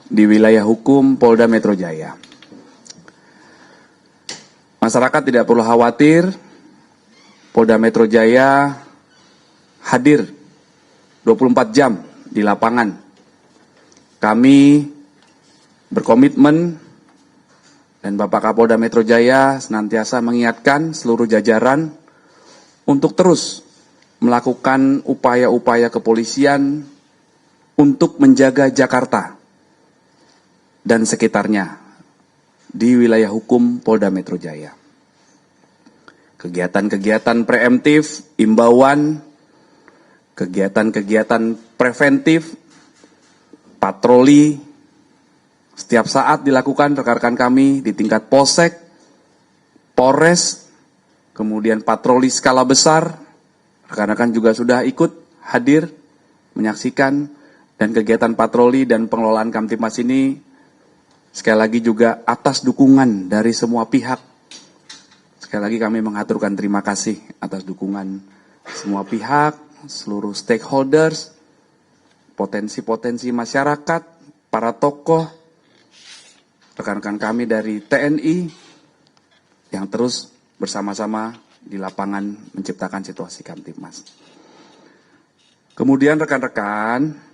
di wilayah hukum Polda Metro Jaya. Masyarakat tidak perlu khawatir, Polda Metro Jaya hadir 24 jam di lapangan. Kami berkomitmen dan Bapak Kapolda Metro Jaya senantiasa mengingatkan seluruh jajaran untuk terus melakukan upaya-upaya kepolisian untuk menjaga Jakarta dan sekitarnya di wilayah hukum Polda Metro Jaya. Kegiatan-kegiatan preemptif, imbauan, kegiatan-kegiatan preventif, patroli, setiap saat dilakukan rekan-rekan kami di tingkat Polsek, Polres, kemudian patroli skala besar, rekan-rekan juga sudah ikut hadir, menyaksikan, dan kegiatan patroli dan pengelolaan Kamtibmas ini sekali lagi juga atas dukungan dari semua pihak. Sekali lagi kami mengaturkan terima kasih atas dukungan semua pihak, seluruh stakeholders, potensi-potensi masyarakat, para tokoh, rekan-rekan kami dari TNI yang terus bersama-sama di lapangan menciptakan situasi Kamtibmas. Kemudian rekan-rekan,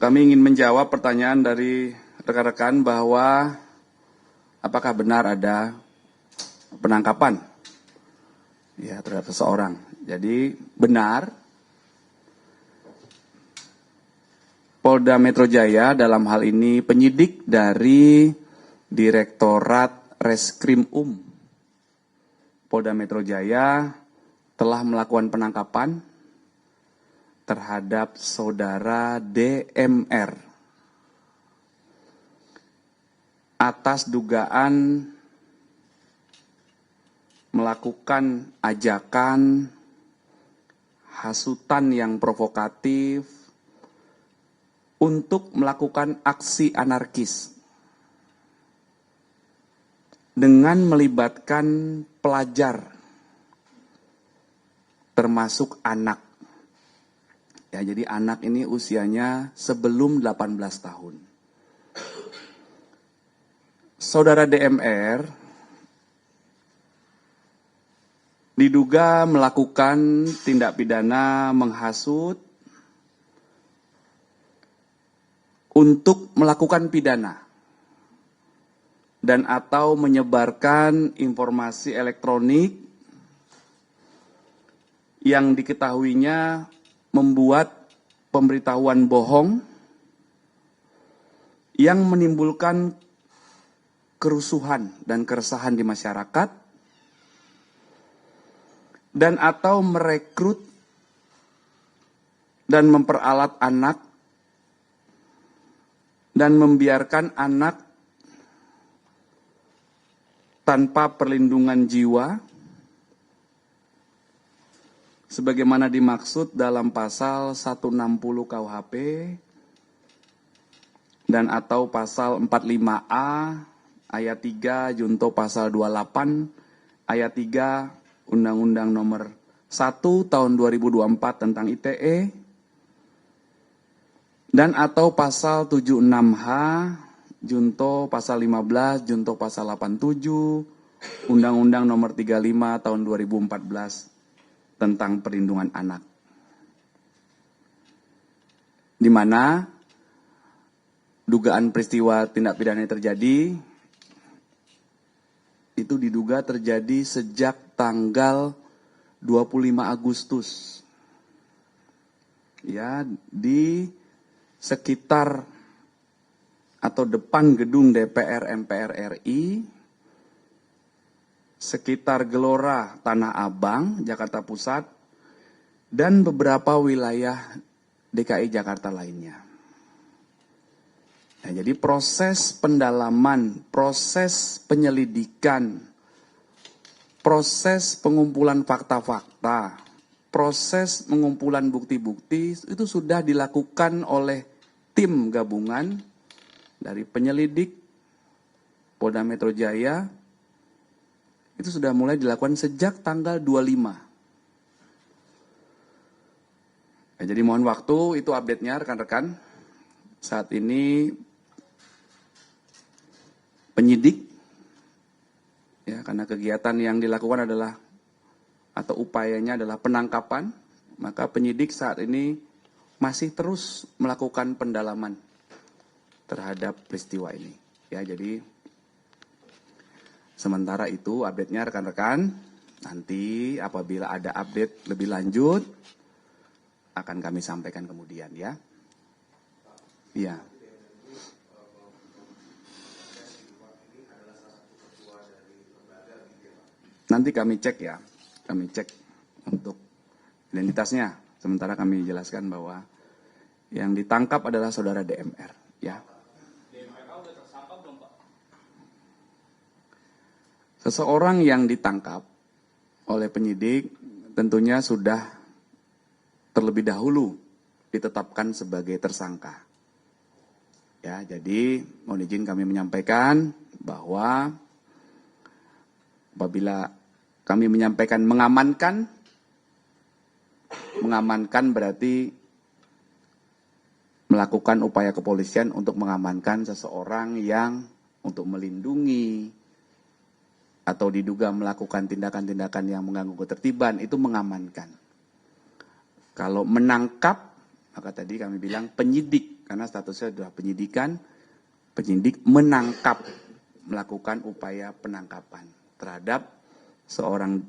kami ingin menjawab pertanyaan dari rekan-rekan bahwa apakah benar ada penangkapan ya terhadap seseorang. Jadi benar, Polda Metro Jaya dalam hal ini penyidik dari Direktorat Reskrim Polda Metro Jaya telah melakukan penangkapan terhadap saudara DMR atas dugaan melakukan ajakan hasutan yang provokatif untuk melakukan aksi anarkis dengan melibatkan pelajar termasuk anak. Ya, jadi anak ini usianya sebelum 18 tahun. Saudara DMR diduga melakukan tindak pidana menghasut untuk melakukan pidana dan atau menyebarkan informasi elektronik yang diketahuinya membuat pemberitahuan bohong yang menimbulkan kerusuhan dan keresahan di masyarakat dan atau merekrut dan memperalat anak dan membiarkan anak tanpa perlindungan jiwa sebagaimana dimaksud dalam pasal 160 KUHP dan atau pasal 45A ayat 3 junto pasal 28 ayat 3 Undang-Undang Nomor 1 Tahun 2024 tentang ITE dan atau pasal 76H junto pasal 15 junto pasal 87 Undang-Undang Nomor 35 Tahun 2014 tentang perlindungan anak, di mana dugaan peristiwa tindak pidana terjadi itu diduga terjadi sejak tanggal 25 Agustus ya di sekitar atau depan gedung DPR MPR RI sekitar Gelora Tanah Abang, Jakarta Pusat, dan beberapa wilayah DKI Jakarta lainnya. Nah, jadi proses pendalaman, proses penyelidikan, proses pengumpulan fakta-fakta, proses pengumpulan bukti-bukti itu sudah dilakukan oleh tim gabungan dari penyelidik Polda Metro Jaya. Itu sudah mulai dilakukan sejak tanggal 25. Ya, jadi mohon waktu, itu update-nya rekan-rekan. saat ini penyidik, ya, karena kegiatan yang dilakukan adalah atau upayanya adalah penangkapan, maka penyidik saat ini masih terus melakukan pendalaman terhadap peristiwa ini. Ya, jadi sementara itu update-nya rekan-rekan, nanti apabila ada update lebih lanjut akan kami sampaikan kemudian, ya. Iya. Nanti kami cek, ya. Kami cek untuk identitasnya. Sementara kami jelaskan bahwa yang ditangkap adalah saudara DMR, ya. Seseorang yang ditangkap oleh penyidik tentunya sudah terlebih dahulu ditetapkan sebagai tersangka. Ya, jadi mohon izin kami menyampaikan bahwa apabila kami menyampaikan mengamankan berarti melakukan upaya kepolisian untuk mengamankan seseorang yang untuk melindungi atau diduga melakukan tindakan-tindakan yang mengganggu ketertiban, itu mengamankan. Kalau menangkap, maka tadi kami bilang penyidik, karena statusnya adalah penyidikan, penyidik menangkap, melakukan upaya penangkapan terhadap seorang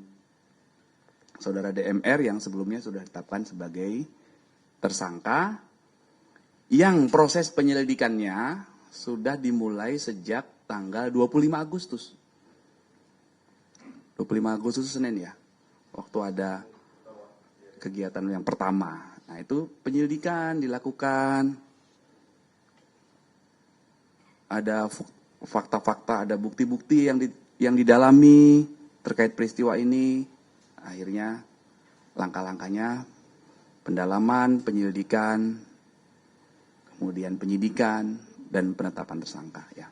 saudara DMR yang sebelumnya sudah ditetapkan sebagai tersangka, yang proses penyelidikannya sudah dimulai sejak tanggal 25 Agustus. 25 Agustus Senin, ya, waktu ada kegiatan yang pertama. Nah, itu penyelidikan dilakukan, ada fakta-fakta, ada bukti-bukti yang didalami terkait peristiwa ini. Akhirnya langkah-langkahnya pendalaman, penyelidikan, kemudian penyidikan dan penetapan tersangka, ya.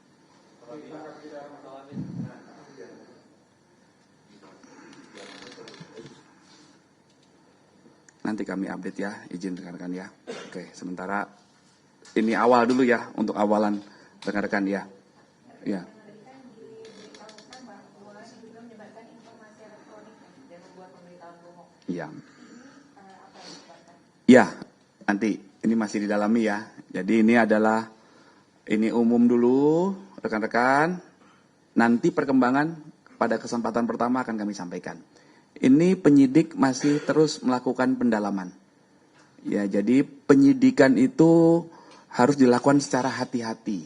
Nanti kami update, ya, izin rekan-rekan, ya. Oke, sementara ini awal dulu, ya, untuk awalan rekan-rekan, ya. Ya. Iya. Ya, nanti ini masih didalami, ya. Jadi ini umum dulu, rekan-rekan. Nanti perkembangan pada kesempatan pertama akan kami sampaikan. Ini penyidik masih terus melakukan pendalaman. Ya, jadi penyidikan itu harus dilakukan secara hati-hati,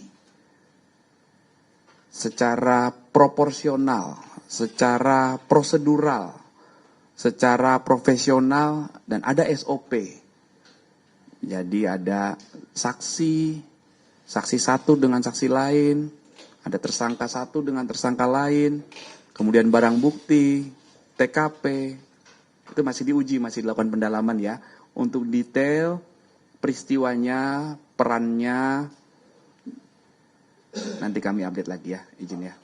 secara proporsional, secara prosedural, secara profesional, dan ada SOP. Jadi ada saksi satu dengan saksi lain, ada tersangka satu dengan tersangka lain, kemudian barang bukti, TKP, itu masih diuji, masih dilakukan pendalaman, ya. Untuk detail peristiwanya, perannya, nanti kami update lagi, ya, izin, ya.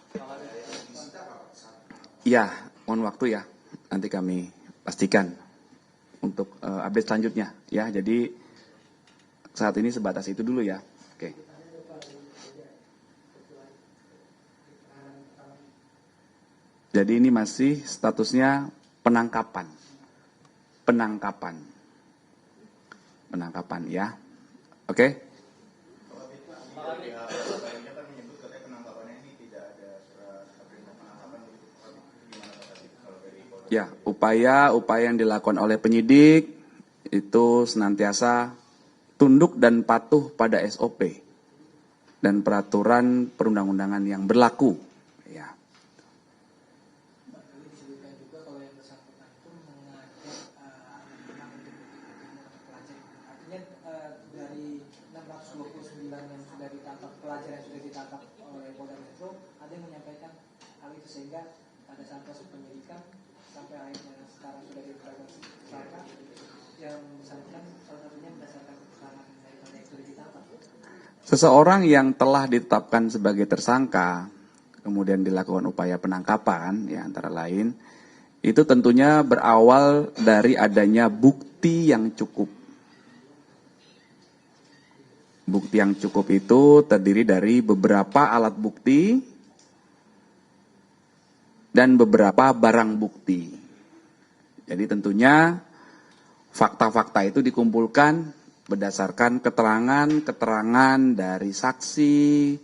Ya, mohon waktu, ya. Nanti kami pastikan untuk update selanjutnya, ya. Jadi saat ini sebatas itu dulu, ya. Oke. Jadi ini masih statusnya penangkapan, ya. Oke. Ya, upaya yang dilakukan oleh penyidik itu senantiasa tunduk dan patuh pada SOP dan peraturan perundang-undangan yang berlaku, ya. Dari 629 yang sudah ditangkap, pelajar yang sudah ditangkap oleh Polda Metro, ada yang menyampaikan hal itu, sehingga pada saat proses penyidikan sampai akhirnya sekarang sudah ditetapkan tersangka, yang bersangkutan salah satunya berdasarkan keterangan daripada yang sudah ditangkap. Seseorang yang telah ditetapkan sebagai tersangka, kemudian dilakukan upaya penangkapan, ya, antara lain, itu tentunya berawal dari adanya bukti yang cukup. Bukti yang cukup itu terdiri dari beberapa alat bukti dan beberapa barang bukti. Jadi tentunya fakta-fakta itu dikumpulkan berdasarkan keterangan dari saksi,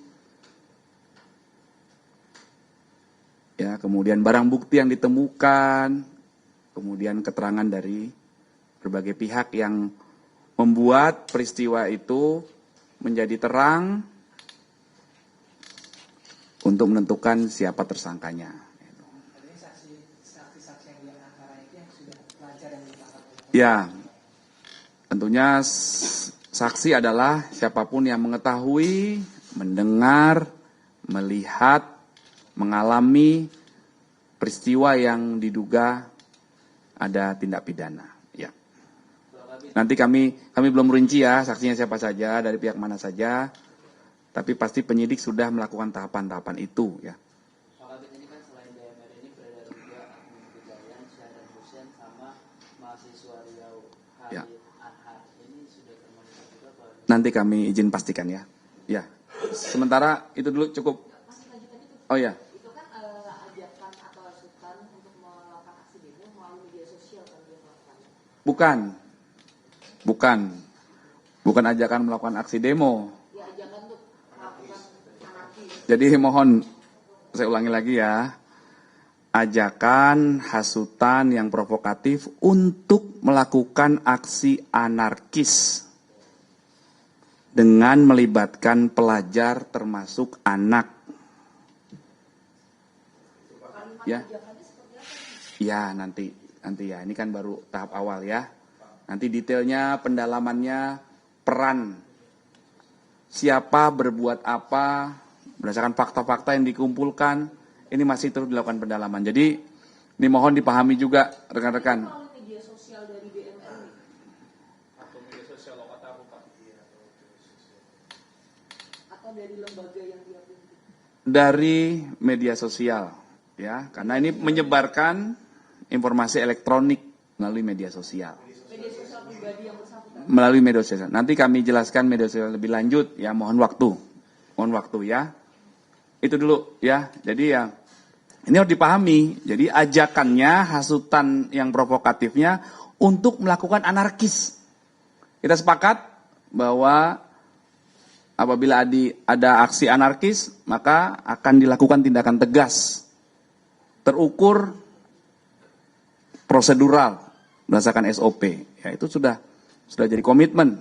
ya, kemudian barang bukti yang ditemukan, kemudian keterangan dari berbagai pihak yang membuat peristiwa itu menjadi terang untuk menentukan siapa tersangkanya. Jadi saksi-saksi yang diantara itu yang sudah pelajar yang ditangkap. Ya, tentunya saksi adalah siapapun yang mengetahui, mendengar, melihat, mengalami peristiwa yang diduga ada tindak pidana. Ya. Nanti kami belum rinci ya saksinya siapa saja, dari pihak mana saja, tapi pasti penyidik sudah melakukan tahapan-tahapan itu ya. Pak Kabit, ini kan selain DMR ini beredar juga Agni Kejayaan, Syahdan Hussein sama mahasiswa Riau Ya. Halid Anhar. Ini sudah termonitor juga Pak? Nanti kami izin pastikan ya. Ya. Sementara itu dulu cukup. Oh ya. Itu kan ajakan atau asuhan untuk melakukan aksi demo melalui media sosial kan dia melakukan. Bukan ajakan melakukan aksi demo. Ya ajakan untuk melakukan anarkis. Jadi mohon saya ulangi lagi ya. Ajakan, hasutan yang provokatif untuk melakukan aksi anarkis dengan melibatkan pelajar termasuk anak. Ya. Ya, nanti ya. Ini kan baru tahap awal ya. Nanti detailnya, pendalamannya, peran siapa berbuat apa berdasarkan fakta-fakta yang dikumpulkan, ini masih terus dilakukan pendalaman. Jadi ini mohon dipahami juga rekan-rekan. Melalui media sosial dari DMR ini. Atau media sosial lokal Pak. Atau dari lembaga yang dia pimpin. Dari media sosial ya, karena ini menyebarkan informasi elektronik melalui media sosial. Media sosial pribadi yang bersangkutan. Melalui media sosial. Nanti kami jelaskan media sosial lebih lanjut ya, mohon waktu ya. Itu dulu ya. Jadi ya ini harus dipahami. Jadi ajakannya, hasutan yang provokatifnya untuk melakukan anarkis. Kita sepakat bahwa apabila ada aksi anarkis, maka akan dilakukan tindakan tegas, terukur, prosedural berdasarkan SOP. Ya, itu sudah jadi komitmen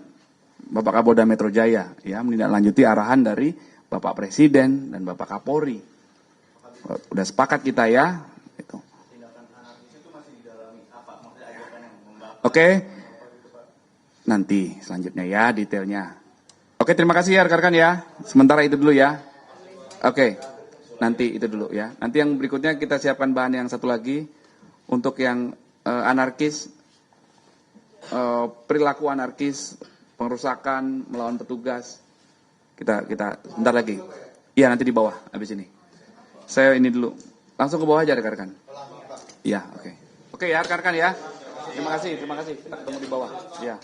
Bapak Kapolda Metro Jaya ya, menindaklanjuti arahan dari Bapak Presiden dan Bapak Kapolri. Udah sepakat kita ya. Itu. Tindakan anarkis itu masih didalami apa? Maksudnya ajakan yang membakar. Oke. Nanti selanjutnya ya detailnya. Oke, terima kasih ya rekan-rekan ya. Sementara itu dulu ya. Oke. Nanti itu dulu ya. Nanti yang berikutnya kita siapkan bahan yang satu lagi untuk yang anarkis, perilaku anarkis, pengrusakan, melawan petugas. Kita sebentar lagi. Iya, nanti di bawah habis ini. Saya ini dulu. Langsung ke bawah aja rekan-rekan. Iya, oke. Oke ya rekan-rekan ya. Terima kasih. Kita ketemu di bawah. Iya.